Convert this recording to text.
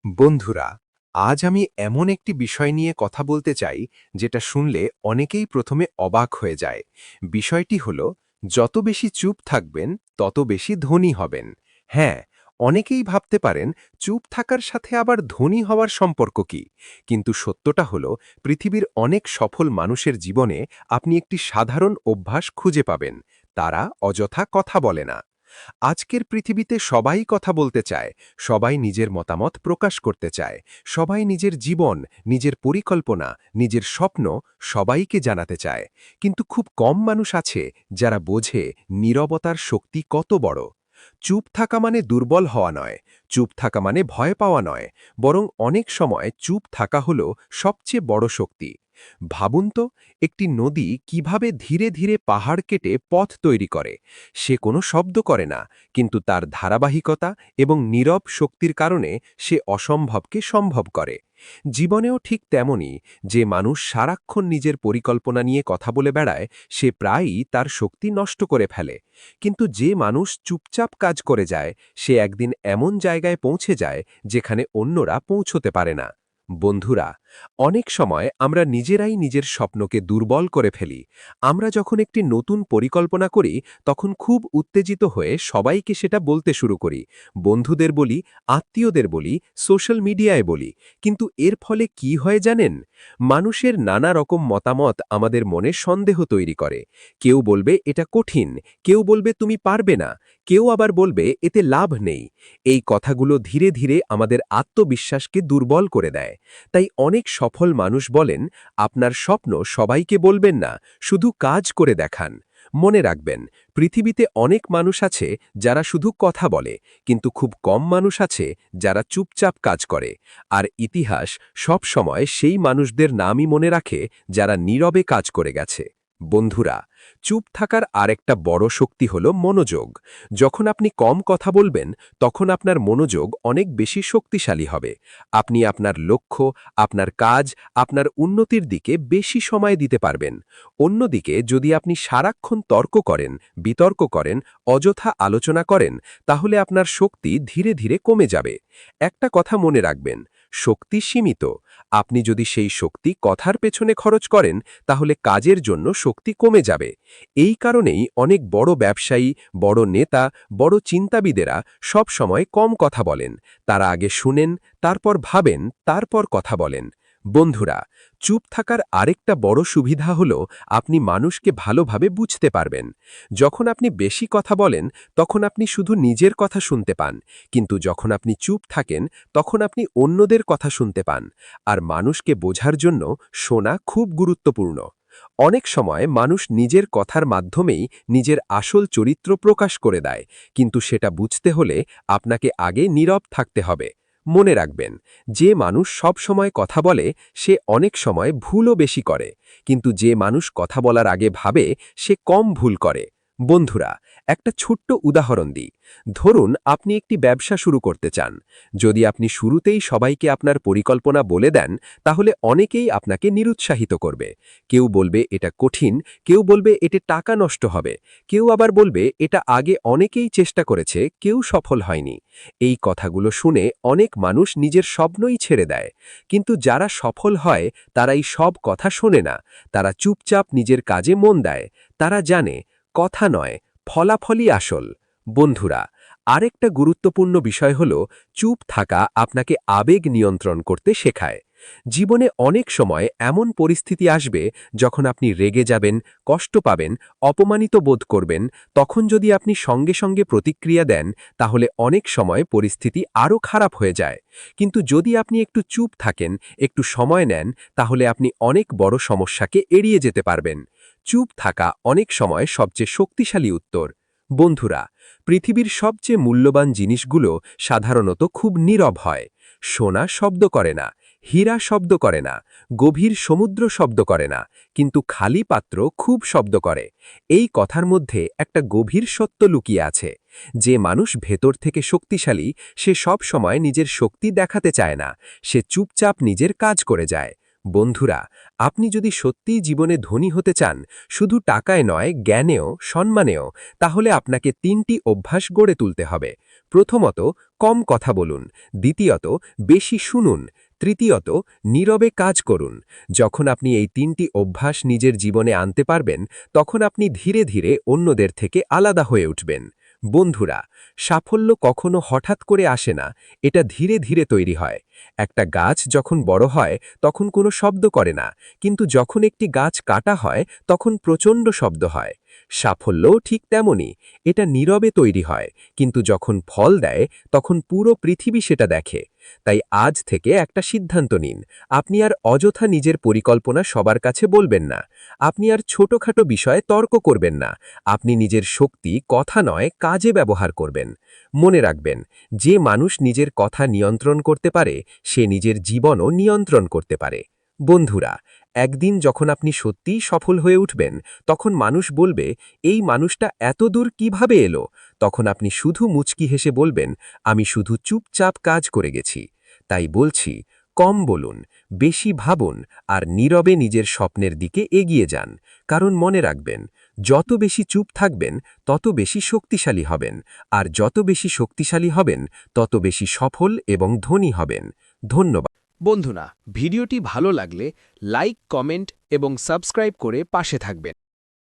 বন্ধুরা, আজ আমি এমন একটি বিষয় নিয়ে কথা বলতে চাই যেটা শুনলে অনেকেই প্রথমে অবাক হয়ে যায়। বিষয়টি হলো, যত বেশি চুপ থাকবেন তত বেশি ধনী হবেন। হ্যাঁ, অনেকেই ভাবতে পারেন চুপ থাকার সাথে আবার ধনী হওয়ার সম্পর্ক কি। কিন্তু সত্যটা হলো, পৃথিবীর অনেক সফল মানুষের জীবনে আপনি একটি সাধারণ অভ্যাস খুঁজে পাবেন। তারা অযথা কথা বলে না। আজকের পৃথিবীতে সবাই কথা বলতে চায়, সবাই নিজের মতামত প্রকাশ করতে চায়, সবাই নিজের জীবন, নিজের পরিকল্পনা, নিজের স্বপ্ন সবাইকে জানাতে চায়। কিন্তু খুব কম মানুষ আছে যারা বোঝে নীরবতার শক্তি কত বড়। চুপ থাকা মানে দুর্বল হওয়া নয়, চুপ থাকা মানে ভয় পাওয়া নয়, বরং অনেক সময় চুপ থাকা হলো সবচেয়ে বড় শক্তি। ভাবুন তো, একটি নদী কিভাবে ধীরে ধীরে পাহাড় কেটে পথ তৈরি করে। সে কোনো শব্দ করে না, কিন্তু তার ধারাবাহিকতা এবং নীরব শক্তির কারণে সে অসম্ভবকে সম্ভব করে। জীবনেও ঠিক তেমনই, যে মানুষ সারাক্ষণ নিজের পরিকল্পনা নিয়ে কথা বলে বেড়ায়, সে প্রায়ই তার শক্তি নষ্ট করে ফেলে। কিন্তু যে মানুষ চুপচাপ কাজ করে যায়, সে একদিন এমন জায়গায় পৌঁছে যায় যেখানে অন্যরা পৌঁছতে পারে না। বন্ধুরা, অনেক সময় আমরা নিজেরাই নিজের স্বপ্নকে দুর্বল করে ফেলি। আমরা যখন একটি নতুন পরিকল্পনা করি, তখন খুব উত্তেজিত হয়ে সবাইকে সেটা বলতে শুরু করি। বন্ধুদের বলি, আত্মীয়দের বলি, সোশ্যাল মিডিয়ায় বলি। কিন্তু এর ফলে কি হয় জানেন? মানুষের নানা রকম মতামত আমাদের মনে সন্দেহ তৈরি করে। কেউ বলবে এটা কঠিন, কেউ বলবে তুমি পারবে না, কেউ আবার বলবে এতে লাভ নেই। এই কথাগুলো ধীরে ধীরে আমাদের আত্মবিশ্বাসকে দুর্বল করে দেয়। তাই অনেক সফল মানুষ বলেন, আপনার স্বপ্ন সবাইকে বলবেন না, শুধু কাজ করে দেখান। মনে রাখবেন, পৃথিবীতে অনেক মানুষ আছে যারা শুধু কথা বলে, কিন্তু খুব কম মানুষ আছে যারা চুপচাপ কাজ করে। আর ইতিহাস সব সময় সেই মানুষদের নামই মনে রাখে যারা নীরবে কাজ করে গেছে। বন্ধুরা, চুপ থাকার আরেকটা বড় শক্তি হল মনোযোগ। যখন আপনি কম কথা বলবেন, তখন আপনার মনোযোগ অনেক বেশি শক্তিশালী হবে। আপনি আপনার লক্ষ্য, আপনার কাজ, আপনার উন্নতির দিকে বেশি সময় দিতে পারবেন। অন্যদিকে যদি আপনি সারাক্ষণ তর্ক করেন, বিতর্ক করেন, অযথা আলোচনা করেন, তাহলে আপনার শক্তি ধীরে ধীরে কমে যাবে। একটা কথা মনে রাখবেন, শক্তি সীমিত। আপনি যদি সেই শক্তি কথার পেছনে খরচ করেন, তাহলে কাজের জন্য শক্তি কমে যাবে। এই কারণেই অনেক বড় ব্যবসায়ী, বড় নেতা, বড় চিন্তাবিদেরা সব সময় কম কথা বলেন। তারা আগে শুনেন, তারপর ভাবেন, তারপর কথা বলেন। বন্ধুরা, চুপ থাকার আরেকটা বড় সুবিধা হল, আপনি মানুষকে ভালোভাবে বুঝতে পারবেন। যখন আপনি বেশি কথা বলেন, তখন আপনি শুধু নিজের কথা শুনতে পান। কিন্তু যখন আপনি চুপ থাকেন, তখন আপনি অন্যদের কথা শুনতে পান। আর মানুষকে বোঝার জন্য শোনা খুব গুরুত্বপূর্ণ। অনেক সময় মানুষ নিজের কথার মাধ্যমেই নিজের আসল চরিত্র প্রকাশ করে দেয়, কিন্তু সেটা বুঝতে হলে আপনাকে আগে নীরব থাকতে হবে। মনে রাখবেন, যে মানুষ সব সময় কথা বলে, সে অনেক সময় ভুলও বেশি করে, কিন্তু যে মানুষ কথা বলার আগে ভাবে, সে কম ভুল করে। বন্ধুরা, একটা ছোট্ট উদাহরণ দিই। ধরুন আপনি একটি ব্যবসা শুরু করতে চান। যদি আপনি শুরুতেই সবাইকে আপনার পরিকল্পনা বলে দেন, তাহলে অনেকেই আপনাকে নিরুৎসাহিত করবে। কেউ বলবে এটা কঠিন, কেউ বলবে এতে টাকা নষ্ট হবে, কেউ আবার বলবে এটা আগে অনেকেই চেষ্টা করেছে, কেউ সফল হয়নি। এই কথাগুলো শুনে অনেক মানুষ নিজের স্বপ্নই ছেড়ে দেয়। কিন্তু যারা সফল হয়, তারা এই সব কথা শোনে না। তারা চুপচাপ নিজের কাজে মন দেয়। তারা জানে, কথা নয়, ফলাফলই আসল। বন্ধুরা, আরেকটা গুরুত্বপূর্ণ বিষয় হল, চুপ থাকা আপনাকে আবেগ নিয়ন্ত্রণ করতে শেখায়। জীবনে অনেক সময় এমন পরিস্থিতি আসবে যখন আপনি রেগে যাবেন, কষ্ট পাবেন, অপমানিত বোধ করবেন। তখন যদি আপনি সঙ্গে সঙ্গে প্রতিক্রিয়া দেন, তাহলে অনেক সময় পরিস্থিতি আরও খারাপ হয়ে যায়। কিন্তু যদি আপনি একটু চুপ থাকেন, একটু সময় নেন, তাহলে আপনি অনেক বড় সমস্যাকে এড়িয়ে যেতে পারবেন। চুপ থাকা অনেক সময় সবচেয়ে শক্তিশালী উত্তর। বন্ধুরা, পৃথিবীর সবচেয়ে মূল্যবান জিনিসগুলো সাধারণত খুব নীরব হয়। সোনা শব্দ করে না, হীরা শব্দ করে না, গভীর সমুদ্র শব্দ করে না, কিন্তু খালি পাত্র খুব শব্দ করে। এই কথার মধ্যে একটা গভীর সত্য লুকিয়ে আছে। যে মানুষ ভেতর থেকে শক্তিশালী, সে সব সময় নিজের শক্তি দেখাতে চায় না। সে চুপচাপ নিজের কাজ করে যায়। বন্ধুরা, আপনি যদি সত্যিই জীবনে ধনী হতে চান, শুধু টাকায় নয়, জ্ঞানেও, সম্মানেও, তাহলে আপনাকে 3টি অভ্যাস গড়ে তুলতে হবে। প্রথমত, কম কথা বলুন। দ্বিতীয়ত, বেশি শুনুন। তৃতীয়ত, নীরবে কাজ করুন। যখন আপনি এই ৩টি অভ্যাস নিজের জীবনে আনতে পারবেন, তখন আপনি ধীরে ধীরে অন্যদের থেকে আলাদা হয়ে উঠবেন। বন্ধুরা, সাফল্য কখনো হঠাৎ করে আসে না, এটা ধীরে ধীরে তৈরি হয়। একটা গাছ যখন বড় হয় তখন কোনো শব্দ করে না, কিন্তু যখন একটি গাছ কাটা হয় তখন প্রচণ্ড শব্দ হয়। সাফল্যও ঠিক তেমনই, এটা নীরবে তৈরি হয়, কিন্তু যখন ফল দেয় তখন পুরো পৃথিবী সেটা দেখে। তাই আজ থেকে একটা সিদ্ধান্ত নিন, আপনি আর অযথা নিজের পরিকল্পনা সবার কাছে বলবেন না। আপনি আর ছোটখাটো বিষয়ে তর্ক করবেন না। আপনি নিজের শক্তি কথা নয়, কাজে ব্যবহার করবেন। মনে রাখবেন, যে মানুষ নিজের কথা নিয়ন্ত্রণ করতে পারে সে নিজের জীবনও নিয়ন্ত্রণ করতে পারে। বন্ধুরা, একদিন যখন আপনি সত্যিই সফল হয়ে উঠবেন, তখন মানুষ বলবে, এই মানুষটা এত দূর কিভাবে এলো? তখন আপনি শুধু মুচকি হেসে বলবেন, আমি শুধু চুপচাপ কাজ করে গেছি। তাই বলছি, কম বলুন, বেশি ভাবুন, আর নীরবে নিজের স্বপ্নের দিকে এগিয়ে যান। কারণ মনে রাখবেন, যত বেশি চুপ থাকবেন তত বেশি শক্তিশালী হবেন, আর যত বেশি শক্তিশালী হবেন তত বেশি সফল এবং ধনী হবেন। ধন্যবাদ। বন্ধুরা, ভিডিওটি ভালো লাগলে লাইক, কমেন্ট এবং সাবস্ক্রাইব করে পাশে থাকবেন।